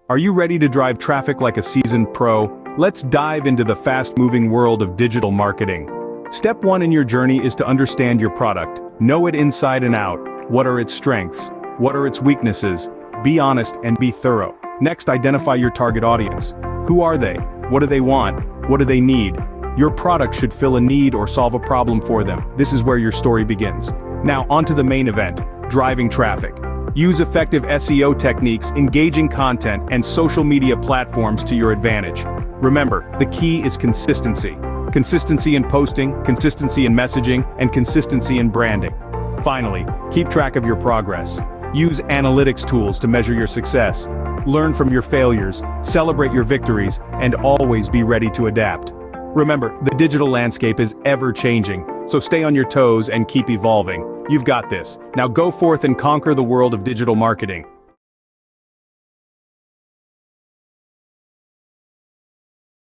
Are you ready to drive traffic like a seasoned pro? Let's dive into the fast-moving world of digital marketing. Step 1 in your journey is to understand your product. Know it inside and out. What are its strengths? What are its weaknesses? Be honest and be thorough. Next, identify your target audience. Who are they? What do they want? What do they need? Your product should fill a need or solve a problem for them. This is where your story begins. Now, onto the main event, driving traffic. Use effective SEO techniques, engaging content, and social media platforms to your advantage. Remember, the key is consistency. Consistency in posting, consistency in messaging, and consistency in branding. Finally, keep track of your progress. Use analytics tools to measure your success. Learn from your failures, celebrate your victories, and always be ready to adapt. Remember, the digital landscape is ever-changing, so stay on your toes and keep evolving. You've got this. Now go forth and conquer the world of digital marketing.